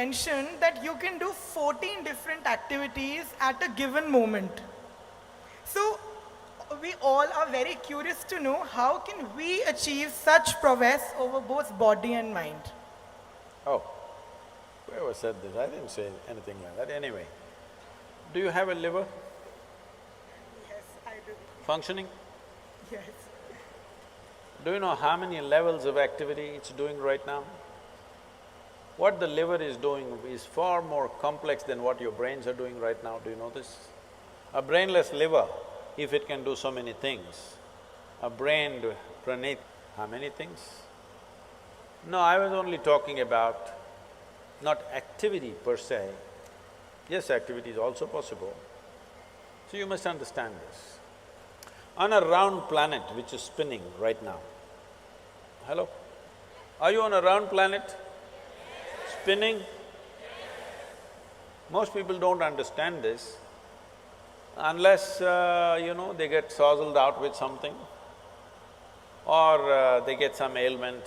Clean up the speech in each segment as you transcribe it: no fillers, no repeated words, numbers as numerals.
mentioned that you can do 14 different activities at a given moment. So we all are very curious to know how can we achieve such prowess over both body and mind. Oh, whoever said this, I didn't say anything like that. Anyway, do you have a liver Yes, I do. functioning? Yes. Do you know how many levels of activity it's doing right now? What the liver is doing is far more complex than what your brains are doing right now, do you know this? A brainless liver, if it can do so many things, a brained Praneeth, how many things? No, I was only talking about not activity per se. Yes, activity is also possible. So you must understand this. On a round planet which is spinning right now, hello? Are you on a round planet? Spinning? Most people don't understand this unless, they get sozzled out with something or they get some ailment.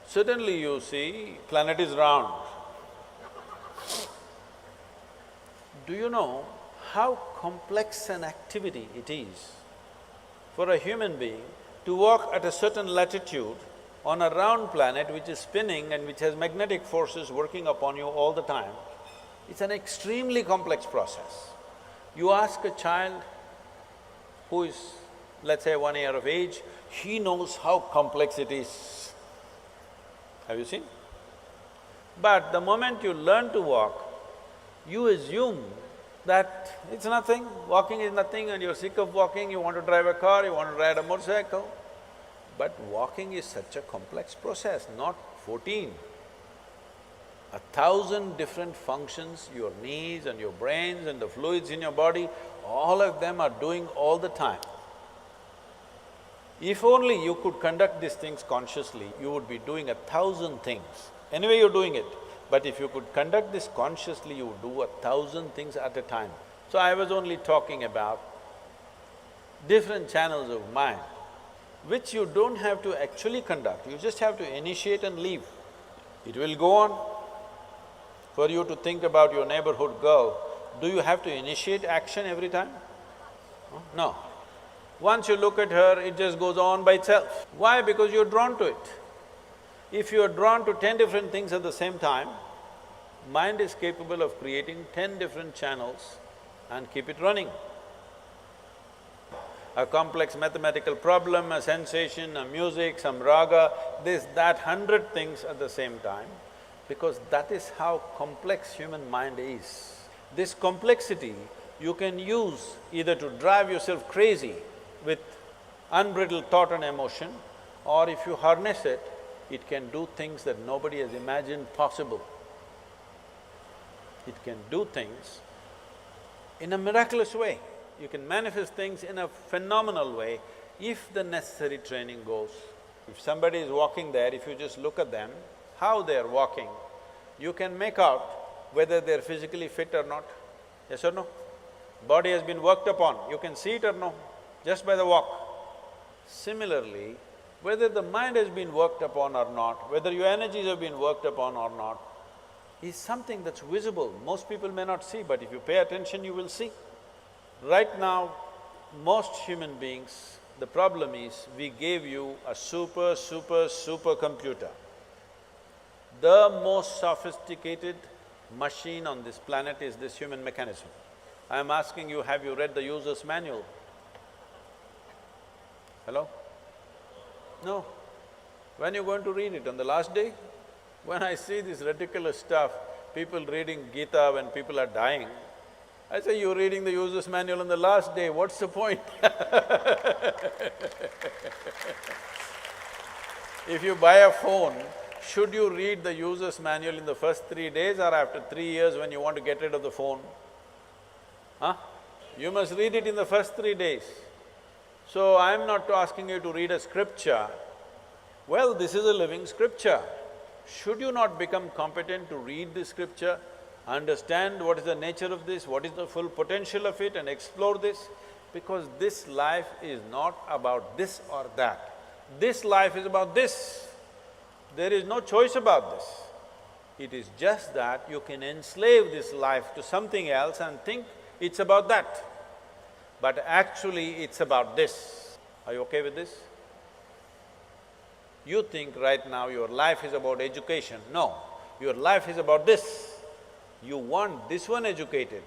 Suddenly you see, planet is round. Do you know how complex an activity it is for a human being to walk at a certain latitude on a round planet which is spinning and which has magnetic forces working upon you all the time? It's an extremely complex process. You ask a child who is, let's say, 1 year of age, he knows how complex it is. Have you seen? But the moment you learn to walk, you assume that it's nothing, walking is nothing and you're sick of walking, you want to drive a car, you want to ride a motorcycle. But walking is such a complex process, not 14. 1,000 different functions, your knees and your brains and the fluids in your body, all of them are doing all the time. If only you could conduct these things consciously, you would be doing 1,000 things. Anyway, you're doing it. But if you could conduct this consciously, you would do 1,000 things at a time. So I was only talking about different channels of mind, which you don't have to actually conduct, you just have to initiate and leave. It will go on. For you to think about your neighborhood girl, do you have to initiate action every time? No. Once you look at her, it just goes on by itself. Why? Because you're drawn to it. If you are drawn to 10 different things at the same time, mind is capable of creating 10 different channels and keep it running. A complex mathematical problem, a sensation, a music, some raga, this, that, 100 things at the same time, because that is how complex human mind is. This complexity you can use either to drive yourself crazy with unbridled thought and emotion, or if you harness it, it can do things that nobody has imagined possible. It can do things in a miraculous way. You can manifest things in a phenomenal way if the necessary training goes. If somebody is walking there, if you just look at them, how they're walking, you can make out whether they're physically fit or not. Yes or no? Body has been worked upon, you can see it or no, just by the walk. Similarly, whether the mind has been worked upon or not, whether your energies have been worked upon or not, is something that's visible. Most people may not see, but if you pay attention, you will see. Right now, most human beings, the problem is we gave you a super computer. The most sophisticated machine on this planet is this human mechanism. I am asking you, have you read the user's manual? Hello? No. When you're going to read it? On the last day? When I see this ridiculous stuff, people reading Gita when people are dying, I say, you're reading the user's manual on the last day, what's the point? If you buy a phone, should you read the user's manual in the first 3 days or after 3 years when you want to get rid of the phone? Huh? You must read it in the first 3 days. So I'm not asking you to read a scripture. Well, this is a living scripture. Should you not become competent to read the scripture, understand what is the nature of this, what is the full potential of it and explore this? Because this life is not about this or that. This life is about this. There is no choice about this. It is just that you can enslave this life to something else and think it's about that. But actually it's about this. Are you okay with this? You think right now your life is about education. No, your life is about this. You want this one educated,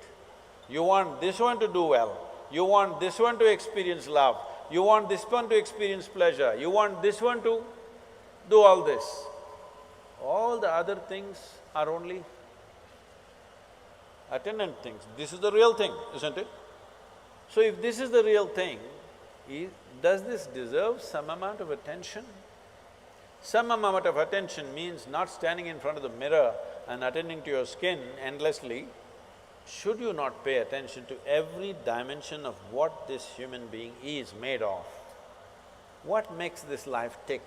you want this one to do well, you want this one to experience love, you want this one to experience pleasure, you want this one to do all this. All the other things are only attendant things. This is the real thing, isn't it? So if this is the real thing, does this deserve some amount of attention? Some amount of attention means not standing in front of the mirror and attending to your skin endlessly. Should you not pay attention to every dimension of what this human being is made of? What makes this life tick?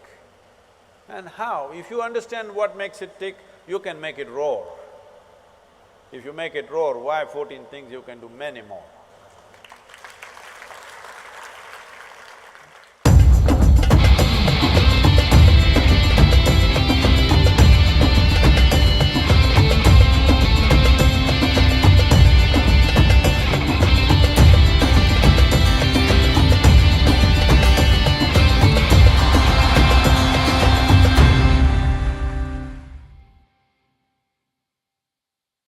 And how? If you understand what makes it tick, you can make it roar. If you make it roar, why 14 things? You can do many more.